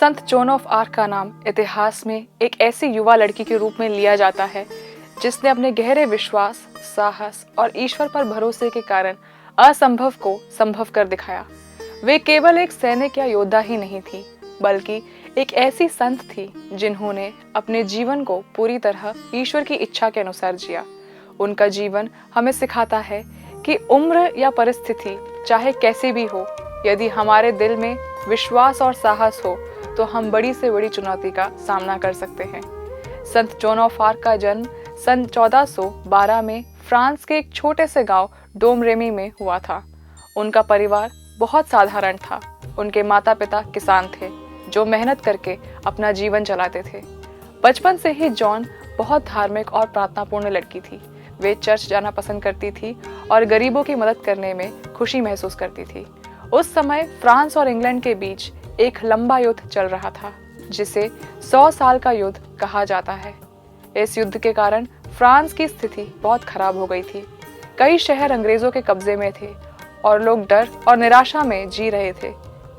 Sant zone of arc का नाम इतिहास में एक ऐसी युवा लड़की के रूप में लिया जाता है जिसने अपने गहरे विश्वास, साहस और ईश्वर पर भरोसे के कारण असंभव को संभव कर दिखाया। वे केवल एक सैनिक या योद्धा ही नहीं थी, बल्कि एक ऐसी संत थी जिन्होंने अपने जीवन को पूरी तरह ईश्वर की इच्छा के अनुसार जिया। उनका जीवन हमें सिखाता है कि उम्र या परिस्थिति चाहे कैसी भी हो, यदि हमारे दिल में विश्वास और साहस हो तो हम बड़ी से बड़ी चुनौती का सामना कर सकते हैं। संत जोन ऑफ आर्क का जन्म सन 1412 में फ्रांस के एक छोटे से गांव डोमरेमी में हुआ था। उनका परिवार बहुत साधारण था। उनके माता पिता किसान थे जो मेहनत करके अपना जीवन चलाते थे। बचपन से ही जॉन बहुत धार्मिक और प्रार्थनापूर्ण लड़की थी। वे चर्च जाना पसंद करती थी और गरीबों की मदद करने में खुशी महसूस करती थी। उस समय फ्रांस और इंग्लैंड के बीच एक लंबा युद्ध चल रहा था जिसे 100 साल का युद्ध कहा जाता है। इस युद्ध के कारण फ्रांस की स्थिति बहुत खराब हो गई थी। कई शहर अंग्रेजों के कब्जे में थे और लोग डर और निराशा में जी रहे थे।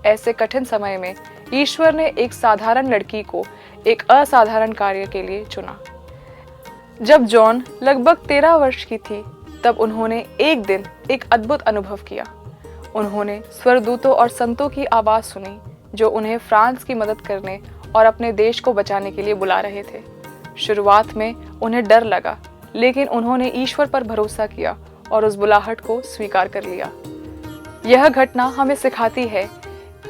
ऐसे कठिन समय में ईश्वर ने एक साधारण लड़की को एक असाधारण कार्य के लिए चुना। जब जॉन लगभग 13 वर्ष की थी तब उन्होंने एक दिन एक अद्भुत अनुभव किया। उन्होंने स्वर्गदूतों और संतों की आवाज सुनी जो उन्हें फ्रांस की मदद करने और अपने देश को बचाने के लिए बुला रहे थे। शुरुआत में उन्हें डर लगा, लेकिन उन्होंने ईश्वर पर भरोसा किया और उस बुलाहट को स्वीकार कर लिया। यह घटना हमें सिखाती है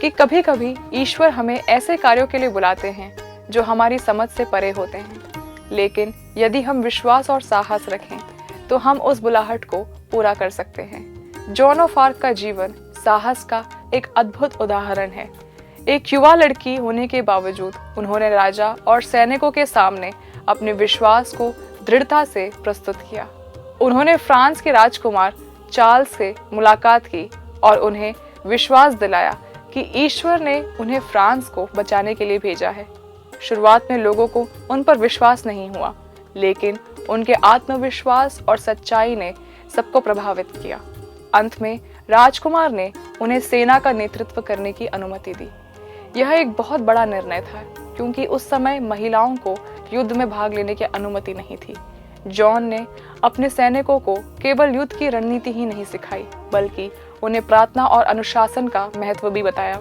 कि कभी-कभी ईश्वर हमें ऐसे कार्यों के लिए बुलाते हैं जो हमारी समझ से परे होते हैं, लेकिन यदि हम विश्वास और साहस रखें तो हम उस बुलाहट को पूरा कर सकते हैं। जॉन ऑफ आर्क का जीवन साहस का एक अद्भुत उदाहरण है। एक युवा लड़की होने के बावजूद उन्होंने राजा और सैनिकों के सामने अपने विश्वास को दृढ़ता से प्रस्तुत किया। उन्होंने फ्रांस के राजकुमार चार्ल्स से मुलाकात की और उन्हें विश्वास दिलाया कि ईश्वर ने उन्हें फ्रांस को बचाने के लिए भेजा है। शुरुआत में लोगों को उन पर विश्वास नहीं हुआ, लेकिन उनके आत्मविश्वास और सच्चाई ने सबको प्रभावित किया। अंत में राजकुमार ने उन्हें सेना का नेतृत्व करने की अनुमति दी। यह एक बहुत बड़ा निर्णय था क्योंकि उस समय महिलाओं को युद्ध में भाग लेने की अनुमति नहीं थी। जॉन ने अपने सैनिकों को केवल युद्ध की रणनीति ही नहीं सिखाई, बल्कि उन्हें प्रार्थना और अनुशासन का महत्व भी बताया।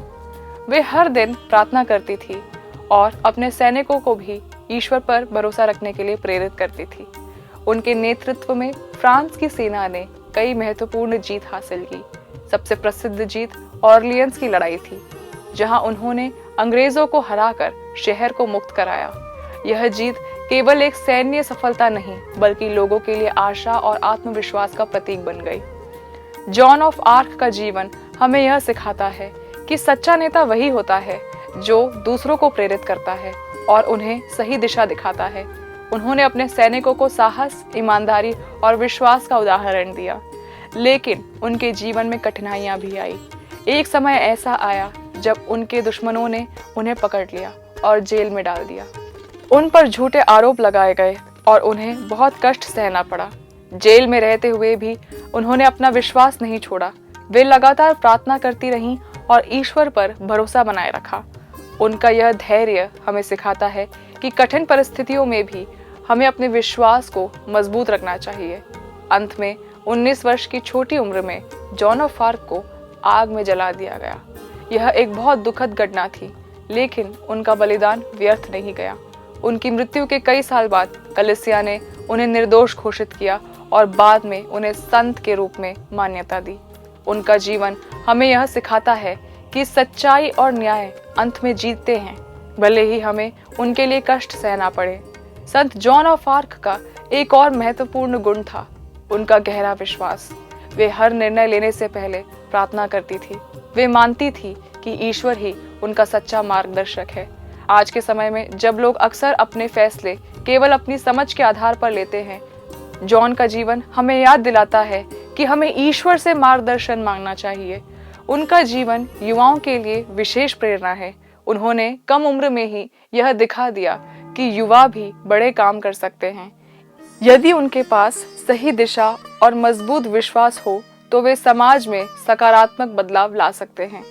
वे हर दिन प्रार्थना करती थी और अपने सैनिकों को भी ईश्वर पर भरोसा रखने के लिए प्रेरित करती थी। उनके नेतृत्व में फ्रांस की सेना ने कई महत्वपूर्ण जीत हासिल की। सबसे प्रसिद्ध जीत ऑरलियंस की लड़ाई थी, जहां उन्होंने अंग्रेजों को हराकर शहर को मुक्त कराया। यह जीत केवल एक सैन्य सफलता नहीं, बल्कि लोगों के लिए आशा और आत्मविश्वास का प्रतीक बन गई। जॉन ऑफ आर्क का जीवन हमें यह सिखाता है कि सच्चा नेता वही होता है जो दूसरों को प्रेरित करता है और उन्हें सही दिशा दिखाता है। उन्होंने अपने सैनिकों को साहस, ईमानदारी और विश्वास का उदाहरण दिया, लेकिन उनके जीवन में कठिनाइयां भी आई। एक समय ऐसा आया जब उनके दुश्मनों ने उन्हें पकड़ लिया और जेल में डाल दिया। उन पर झूठे आरोप लगाए गए और उन्हें बहुत कष्ट सहना पड़ा। जेल में रहते हुए भी उन्होंने अपना विश्वास नहीं छोड़ा। वे लगातार प्रार्थना करती रहीं और ईश्वर पर भरोसा बनाए रखा। उनका यह धैर्य हमें सिखाता है कि कठिन परिस्थितियों में भी हमें अपने विश्वास को मजबूत रखना चाहिए। अंत में 19 वर्ष की छोटी उम्र में जॉन ऑफ आर्क को आग में जला दिया गया। यह एक बहुत दुखद घटना थी, लेकिन उनका बलिदान व्यर्थ नहीं गया। उनकी मृत्यु के कई साल बाद कलीसिया ने उन्हें निर्दोष घोषित किया और बाद में उन्हें संत के रूप में मान्यता दी। उनका जीवन हमें यह सिखाता है कि सच्चाई और न्याय अंत में जीतते हैं, भले ही हमें उनके लिए कष्ट सहना पड़े। संत जॉन ऑफ आर्क का एक और महत्वपूर्ण गुण था उनका गहरा विश्वास। वे हर निर्णय लेने से पहले प्रार्थना करती थी। वे मानती थी कि ईश्वर ही उनका सच्चा मार्गदर्शक है। आज के समय में जब लोग अक्सर अपने फैसले केवल अपनी समझ के आधार पर लेते हैं, जॉन का जीवन हमें याद दिलाता है कि हमें ईश्वर से मार्गदर्शन मांगना चाहिए। उनका जीवन युवाओं के लिए विशेष प्रेरणा है। उन्होंने कम उम्र में ही यह दिखा दिया कि युवा भी बड़े काम कर सकते हैं। यदि उनके पास सही दिशा और मजबूत विश्वास हो तो वे समाज में सकारात्मक बदलाव ला सकते हैं।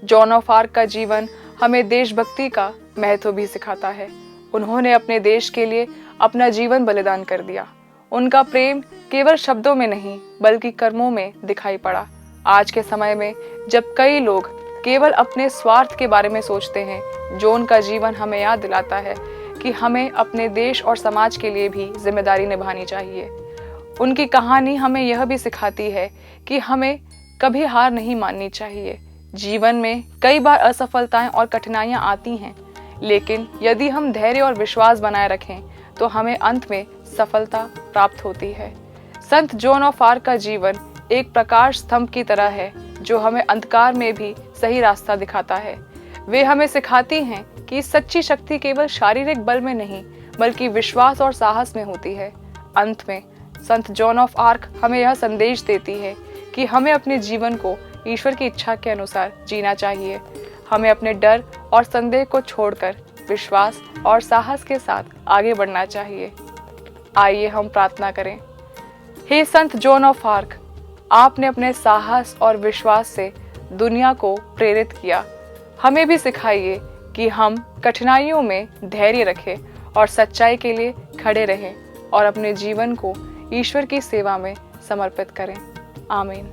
जॉन ऑफ आर्क का जीवन हमें देशभक्ति का महत्व भी सिखाता है। उन्होंने अपने देश के लिए अपना जीवन बलिदान कर दिया। उनका प्रेम केवल शब्दों में नहीं बल्कि कर्मों में दिखाई पड़ा। आज के समय में जब कई लोग केवल अपने स्वार्थ के बारे में सोचते हैं, जो उनका जीवन हमें याद दिलाता है कि हमें अपने देश और समाज के लिए भी जिम्मेदारी निभानी चाहिए। उनकी कहानी हमें यह भी सिखाती है कि हमें कभी हार नहीं माननी चाहिए। जीवन में कई बार असफलताएं और कठिनाइयां आती हैं, लेकिन यदि हम धैर्य और विश्वास बनाए रखें तो हमें अंत में सफलता प्राप्त होती है। संत जॉन ऑफ आर्क का जीवन एक प्रकाश स्तंभ की तरह है जो हमें अंधकार में भी सही रास्ता दिखाता है। वे हमें सिखाती हैं कि सच्ची शक्ति केवल शारीरिक बल में नहीं बल्कि विश्वास और साहस में होती है। अंत में संत जॉन ऑफ आर्क हमें यह संदेश देती है कि हमें अपने जीवन को ईश्वर की इच्छा के अनुसार जीना चाहिए। हमें अपने डर और संदेह को छोड़कर विश्वास और साहस के साथ आगे बढ़ना चाहिए। आइए हम प्रार्थना करें। हे संत जॉन ऑफ आर्क, आपने अपने साहस और विश्वास से दुनिया को प्रेरित किया। हमें भी सिखाइए कि हम कठिनाइयों में धैर्य रखें और सच्चाई के लिए खड़े रहें और अपने जीवन को ईश्वर की सेवा में समर्पित करें। आमीन।